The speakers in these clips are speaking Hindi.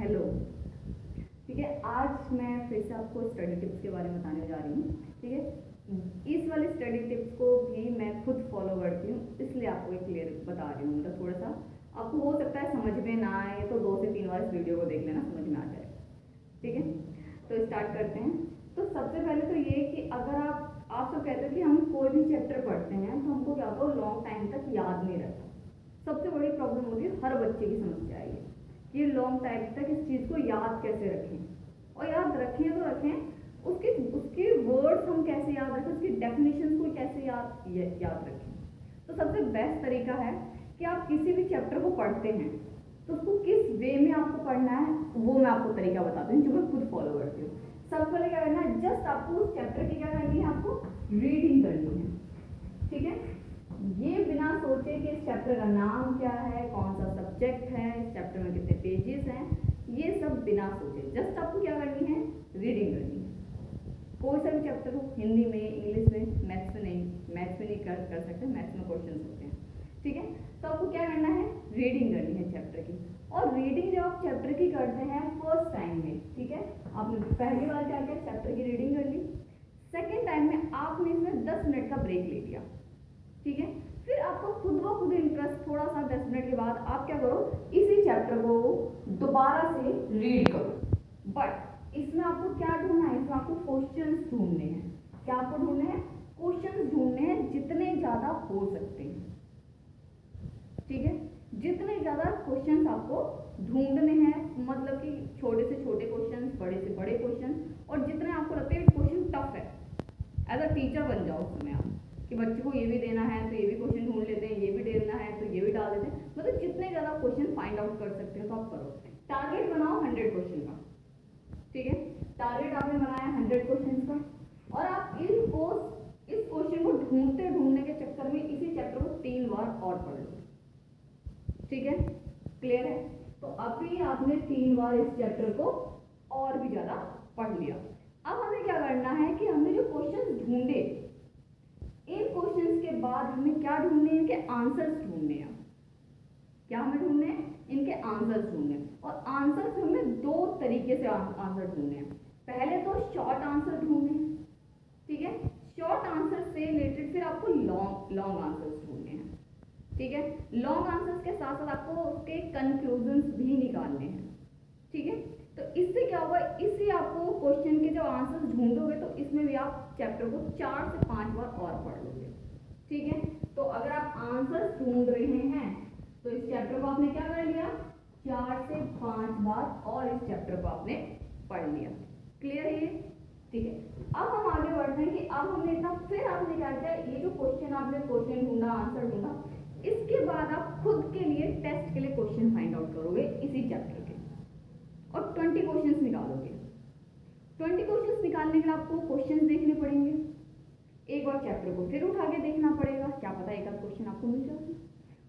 हेलो। ठीक है, आज मैं फिर से आपको स्टडी टिप्स के बारे में बताने जा रही हूँ। ठीक है, इस वाले स्टडी टिप्स को भी मैं खुद फॉलो करती हूँ, इसलिए आपको एक क्लियर बता रही हूँ। मतलब थोड़ा सा आपको हो सकता है समझ में ना आए, तो 2 से 3 बार इस वीडियो को देख लेना, समझ में आ जाए। ठीक है, तो स्टार्ट करते हैं। तो सबसे पहले तो ये कि अगर आप सब कहते हो कि हम कोई भी चैप्टर पढ़ते हैं तो हमको क्या होता है, लॉन्ग टाइम तक याद नहीं रहता। सबसे बड़ी प्रॉब्लम होती है, हर बच्चे की समस्या है ये लॉन्ग टाइम तक इस चीज़ को याद कैसे रखें, और याद रखें तो रखें, उसके उसके वर्ड्स हम कैसे याद रखें, उसकी डेफिनेशन को कैसे याद रखें। तो सबसे बेस्ट तरीका है कि आप किसी भी चैप्टर को पढ़ते हैं तो उसको किस वे में आपको पढ़ना है, वो मैं आपको तरीका बताती हूँ जो मैं खुद फॉलो करती हूँ। सबसे पहले क्या करना है, जस्ट आपको उस चैप्टर की क्या करनी है, आपको रीडिंग करनी है। ठीक है, ये बिना सोचे कि इस चैप्टर का नाम क्या है, कौन सा सब्जेक्ट है, इस चैप्टर में कितने पेजेस हैं, ये सब बिना सोचे जस्ट आपको क्या करनी है, रीडिंग करनी है। कोई सा भी चैप्टर हो, हिंदी में, इंग्लिश में, मैथ्स में नहीं कर सकते, मैथ्स में क्वेश्चन होते हैं। ठीक है, तो आपको क्या करना है, रीडिंग करनी है चैप्टर की। और रीडिंग जब आप चैप्टर की करते हैं फर्स्ट टाइम में, ठीक है, आपने पहली बार क्या किया, चैप्टर की रीडिंग कर ली। सेकेंड टाइम में आपने इसमें 10 मिनट का ब्रेक ले लिया। ठीक है, फिर आपको खुद ब खुद इंटरेस्ट थोड़ा सा 10 मिनट के बाद आप क्या करो, इसी चैप्टर को दोबारा से रीड करो। बट इसमें आपको क्या ढूंढना है, इसमें आपको क्वेश्चंस ढूंढने हैं। क्या आपको ढूंढने हैं, क्वेश्चंस ढूंढने हैं, जितने ज्यादा हो सकते हैं। ठीक है, जितने ज्यादा क्वेश्चंस आपको ढूंढने हैं, मतलब कि छोटे से छोटे क्वेश्चंस, बड़े से बड़े क्वेश्चन, और जितने आपको लगते हैं क्वेश्चन टफ है, एज अ टीचर बन जाओ उसमें आप, कि बच्चों को ये भी देना है तो ये भी क्वेश्चन ढूंढ लेते हैं, ये भी देना है तो ये भी डाल देते हैं। मतलब जितने ज़्यादा क्वेश्चन फाइंड आउट कर सकते हो तो आप करो। टारगेट बनाओ 100 क्वेश्चन का। ठीक है, टारगेट आपने बनाया 100 क्वेश्चन का, और आप इस क्वेश्चन को ढूंढने के चक्कर में इसी चैप्टर को 3 बार और पढ़ लो। ठीक है, क्लियर है। तो अभी आपने 3 बार इस चैप्टर को और भी ज़्यादा पढ़ लिया। अब हमें क्या करना है कि हमने जो क्वेश्चन ढूंढे, इन क्वेश्चंस के बाद हमें क्या ढूंढने हैं, इनके आंसर्स ढूंढने हैं। क्या हमें ढूंढने हैं, इनके आंसर्स ढूंढने हैं। और आंसर्स हमें 2 तरीके से आंसर ढूंढने हैं। पहले तो शॉर्ट आंसर ढूंढने हैं। ठीक है, शॉर्ट आंसर से रिलेटेड फिर आपको लॉन्ग आंसर्स ढूंढने हैं। ठीक है, लॉन्ग आंसर्स के साथ साथ आपको उसके कंक्लूजन्स भी निकालने हैं। ठीक है, तो इससे क्या होगा, इससे आपको क्वेश्चन के जो आंसर्स ढूंढोगे तो इसमें भी आप चैप्टर को 4 से 5 बार और पढ़ लोगे। ठीक है, तो अगर आप आंसर्स ढूंढ रहे हैं तो इस चैप्टर को आपने क्या कर लिया, 4 से 5 बार और इस चैप्टर को आपने पढ़ लिया। क्लियर है ये? ठीक है, अब हम आगे बढ़ते हैं कि अब हमने इतना, फिर आपने क्या किया, ये जो क्वेश्चन आपने क्वेश्चन ढूंढा, आंसर ढूंढा, इसके बाद आप खुद के लिए टेस्ट के लिए क्वेश्चन फाइंड आउट करोगे इसी चैप्टर के, और 20 क्वेश्चंस निकालोगे। 20 क्वेश्चंस निकालने के लिए आपको क्वेश्चंस देखने पड़ेंगे, एक बार चैप्टर को फिर उठा के देखना पड़ेगा, क्या पता एक आध क्वेश्चन आपको मिल जाए,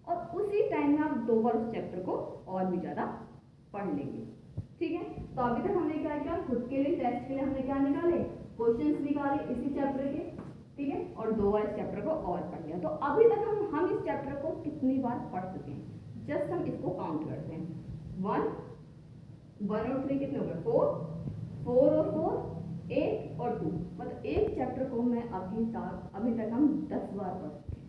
और उसी टाइम में आप 2 बार उस चैप्टर को और भी ज़्यादा पढ़ लेंगे। ठीक है, तो अभी तक हमने क्या किया, खुद के लिए टेस्ट के लिए हमने क्या निकाले, क्वेश्चंस निकाले इसी चैप्टर के। ठीक है, और 2 बार इस चैप्टर को और पढ़ लिया। तो अभी तक हम इस चैप्टर को कितनी बार पढ़ चुके हैं, जस्ट हम इसको काउंट करते हैं। 1 और 3 कितने हो गए, 4 और 4 8 और 2, मतलब एक चैप्टर को मैं अभी तक हम 10 बार पढ़ चुके हैं।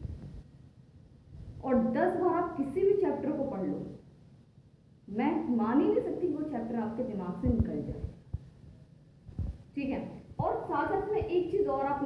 और 10 बार आप किसी भी चैप्टर को पढ़ लो, मैं मान ही नहीं सकती वो चैप्टर आपके दिमाग से निकल जाए। ठीक है, और साथ साथ में एक चीज और आप